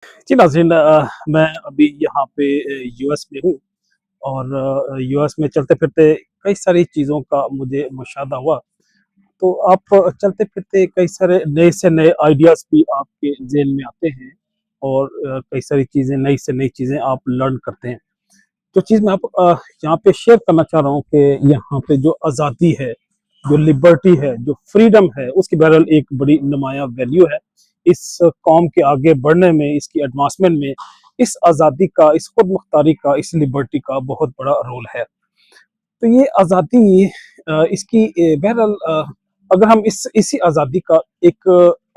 जी नाज़रीन, मैं अभी यहाँ पे यूएस में हूँ और यूएस में चलते-फिरते कई सारी चीज़ों का मुझे मुशाहदा हुआ। तो आप चलते-फिरते कई सारे नए से नए आइडियाज़ भी आपके ज़हन में आते हैं और कई सारी चीज़ें नई से नई चीज़ें आप लर्न करते हैं। जो चीज़ मैं यहाँ पे शेयर करना चाह रहा हूँ कि यहाँ पे जो आज़ादी है, जो लिबर्टी है, जो फ्रीडम है, उसकी बहरहाल एक बड़ी नुमायाँ वैल्यू है। इस कौम के आगे बढ़ने में, इसकी एडवांसमेंट में, इस आज़ादी का, इस खुद मुख्तारी का, इस लिबर्टी का बहुत बड़ा रोल है। तो ये आज़ादी इसकी बहरहाल अगर हम इसी आज़ादी का एक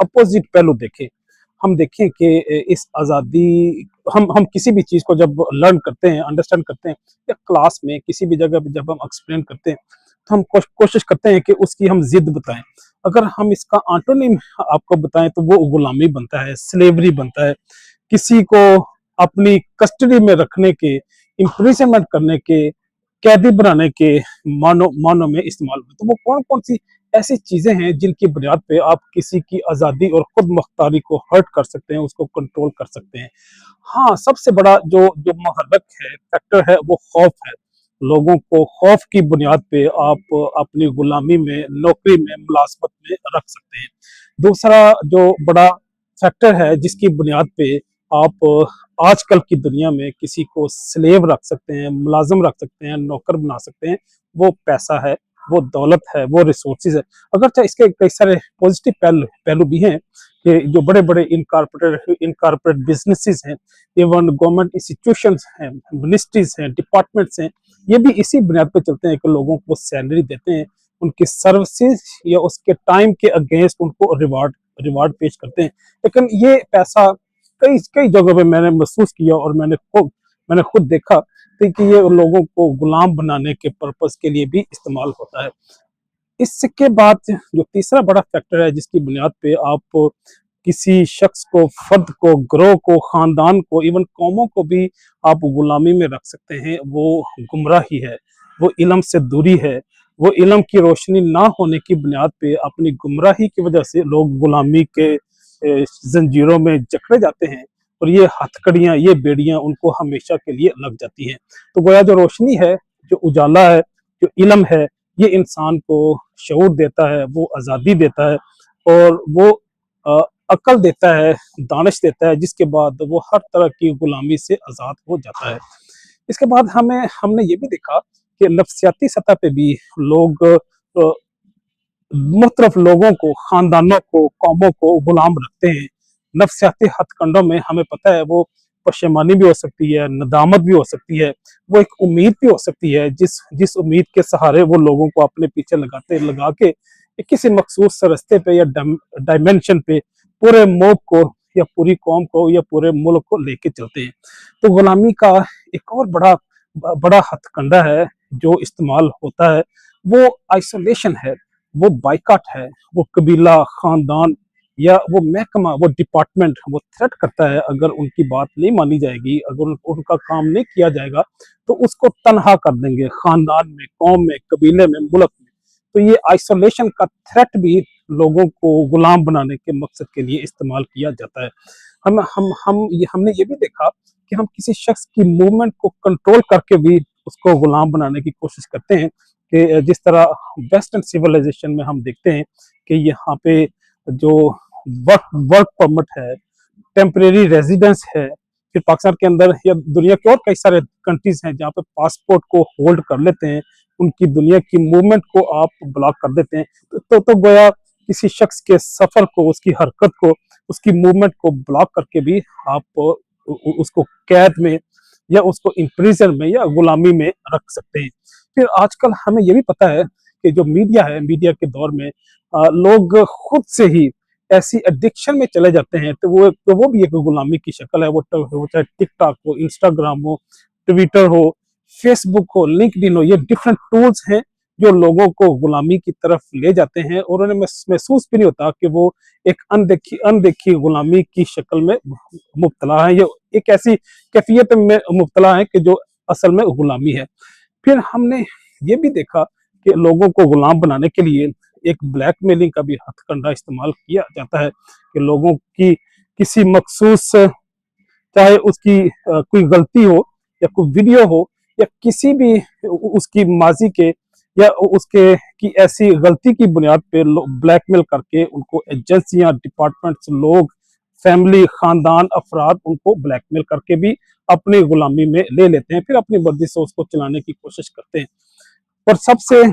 अपोज़िट पहलू देखें, हम देखें कि इस आज़ादी हम किसी भी चीज़ को जब लर्न करते हैं, अंडरस्टैंड करते हैं या क्लास में किसी भी जगह पे जब हम एक्सप्लेन करते हैं, तो हम कोशिश करते हैं कि उसकी हम ज़िद बताएँ। अगर हम इसका एंटोनिम आपको बताएँ तो वो गुलामी बनता है, स्लेवरी बनता है। किसी को अपनी कस्टडी में रखने के, इम्प्रिजनमेंट करने के, कैदी बनाने के मानों में इस्तेमाल होते हैं। तो वो कौन-कौन सी ऐसी चीज़ें हैं जिनकी बुनियाद पे आप किसी की आज़ादी और खुद मुख्तारी को हर्ट कर सकते हैं, उसको कंट्रोल कर सकते हैं। हाँ, सबसे बड़ा जो जो मुहर्रिक है, फैक्टर है, वो खौफ है। लोगों को खौफ की बुनियाद पे आप अपनी गुलामी में, नौकरी में, मुलाज़मत में रख सकते हैं। दूसरा जो बड़ा फैक्टर है जिसकी बुनियाद पे आप आजकल की दुनिया में किसी को स्लेव रख सकते हैं, मुलाज़िम रख सकते हैं, नौकर बना सकते हैं, वो पैसा है, वो दौलत है, वो रिसोर्सेज़ है। अगरचे इसके कई सारे पॉज़िटिव पहलू पहलू भी हैं कि जो बड़े-बड़े इनकॉर्पोरेट बिज़नेसेस हैं, इवन गवर्नमेंट इंस्टीट्यूशंस हैं, मिनिस्ट्रीज़ हैं, डिपार्टमेंट्स हैं, ये भी इसी बुनियाद पे चलते हैं कि लोगों को सैलरी देते हैं, उनकी सर्विसेज़ या उसके टाइम के अगेंस्ट उनको रिवार्ड रिवार्ड पेश करते हैं। लेकिन ये पैसा कई कई जगहों पे मैंने महसूस किया और मैंने खुद देखा कि ये लोगों को गुलाम बनाने के पर्पस के लिए भी इस्तेमाल होता है। इसके बाद जो तीसरा बड़ा फैक्टर है जिसकी बुनियाद पे आप किसी शख्स को, फर्द को, ग्रोह को, खानदान को, इवन कौमों को भी आप गुलामी में रख सकते हैं, वो गुमराही है, वो इल्म से दूरी है, वो इल्म की रोशनी ना होने की बुनियाद पे अपनी गुमराही की वजह से लोग गुलामी के जंजीरों में जकड़े जाते हैं और ये हथकड़ियाँ, ये बेड़ियाँ उनको हमेशा के लिए लग जाती हैं। तो गोया जो रोशनी है, जो उजाला है, जो इल्म है, ये इंसान को शऊर देता है, वो आज़ादी देता है और वो अ, अक्ल देता है, दानिश देता है, जिसके बाद वो हर तरह की गुलामी से आज़ाद हो जाता है। इसके बाद हमने ये भी देखा कि नफ्सियाती सतह पे भी लोग मुख्तलिफ लोगों को, खानदानों को, कौमों को गुलाम रखते हैं। नफ्सियाती हथकंडों में हमें पता है वो पशेमानी भी हो सकती है, नदामत भी हो सकती है, वो एक उम्मीद भी हो सकती है जिस जिस उम्मीद के सहारे वो लोगों को अपने पीछे लगा के किसी मखसूस रास्ते पे या डायमेंशन पे पूरे मौक को या पूरी कौम को या पूरे मुल्क को लेके चलते हैं। तो गुलामी का एक और बड़ा हथकंडा है जो इस्तेमाल होता है, वो आइसोलेशन है, वो बाइकॉट है, वो कबीला, खानदान या वो महकमा, वो डिपार्टमेंट वो थ्रेट करता है अगर उनकी बात नहीं मानी जाएगी, अगर उनका काम नहीं किया जाएगा, तो उसको तनहा कर देंगे खानदान में, कौम में, कबीले में, मुल्क में। तो ये आइसोलेशन का थ्रेट भी लोगों को गुलाम बनाने के मकसद के लिए इस्तेमाल किया जाता है। हमने ये भी देखा कि हम किसी शख्स की मूवमेंट को कंट्रोल करके भी उसको गुलाम बनाने की कोशिश करते हैं कि जिस तरह वेस्टर्न सिविलाइजेशन में हम देखते हैं कि यहाँ पे जो वर्क वर्क परमिट है, टेम्परेरी रेजिडेंस है, फिर पाकिस्तान के अंदर या दुनिया के और कई सारे कंट्रीज हैं जहाँ पे पासपोर्ट को होल्ड कर लेते हैं, उनकी दुनिया की मूवमेंट को आप ब्लॉक कर देते हैं। तो गोया किसी शख्स के सफर को, उसकी हरकत को, उसकी मूवमेंट को ब्लॉक करके भी आप उसको कैद में या उसको इम्प्रिजन में या गुलामी में रख सकते हैं। फिर आजकल हमें ये भी पता है कि जो मीडिया है, मीडिया के दौर में लोग खुद से ही ऐसी एडिक्शन में चले जाते हैं, तो वो भी एक गुलामी की शक्ल है। वो चाहे टिकटॉक हो, इंस्टाग्राम हो, ट्विटर हो, फेसबुक हो, लिंक्डइन हो, ये डिफरेंट टूल्स हैं जो लोगों को गुलामी की तरफ ले जाते हैं और उन्हें महसूस भी नहीं होता कि वो एक अनदेखी अनदेखी गुलामी की शक्ल में मुब्तला है, ये एक ऐसी कैफियत में मुब्तला है कि जो असल में गुलामी है। फिर हमने ये भी देखा कि लोगों को गुलाम बनाने के लिए एक ब्लैकमेलिंग का भी हथकंडा इस्तेमाल किया जाता है कि लोगों की किसी मखसूस चाहे उसकी कोई गलती हो या कोई वीडियो हो या किसी भी उसकी माजी के या उसके की ऐसी गलती की बुनियाद पे ब्लैकमेल करके उनको एजेंसियां, डिपार्टमेंट्स, लोग, फैमिली, खानदान, अफराद उनको ब्लैकमेल करके भी अपनी गुलामी में ले लेते हैं, फिर अपनी वर्दी से उसको चलाने की कोशिश करते हैं। और सबसे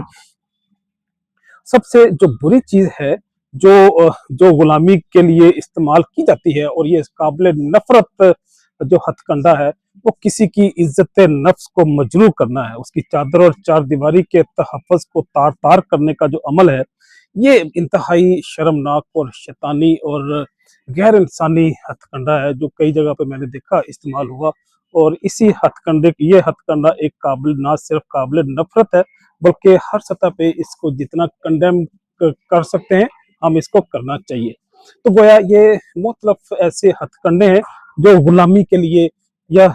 सबसे जो बुरी चीज है, जो गुलामी के लिए इस्तेमाल की जाती है और ये काबिल नफरत जो हथकंडा है, वो किसी की इज्जत नफ्स को मजरूह करना है, उसकी चादर और चार दीवारी के तहफ़्फ़ुज़ को तार तार करने का जो अमल है, ये इंतहाई शर्मनाक और शैतानी और गैर इंसानी हथकंडा है, जो कई जगह पे मैंने देखा इस्तेमाल हुआ। और इसी हथकंडे ये हथकंडा एक काबिल ना सिर्फ काबिल नफरत है, बल्कि हर सतह पे इसको जितना कंडेम कर सकते हैं, हम इसको करना चाहिए। तो गोया ये मुख्तलिफ ऐसे हथकंडे हैं जो गुलामी के लिए या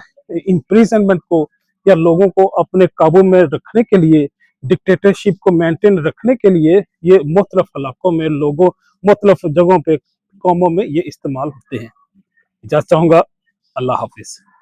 इम्प्रिजनमेंट को या लोगों को अपने काबू में रखने के लिए, डिक्टेटरशिप को मेंटेन रखने के लिए ये मुख्तलिफ इलाकों में लोगों, मुख्तलिफ जगहों पे, कौमों में ये इस्तेमाल होते हैं। इजाज़त चाहूँगा। अल्लाह हाफ़िज़।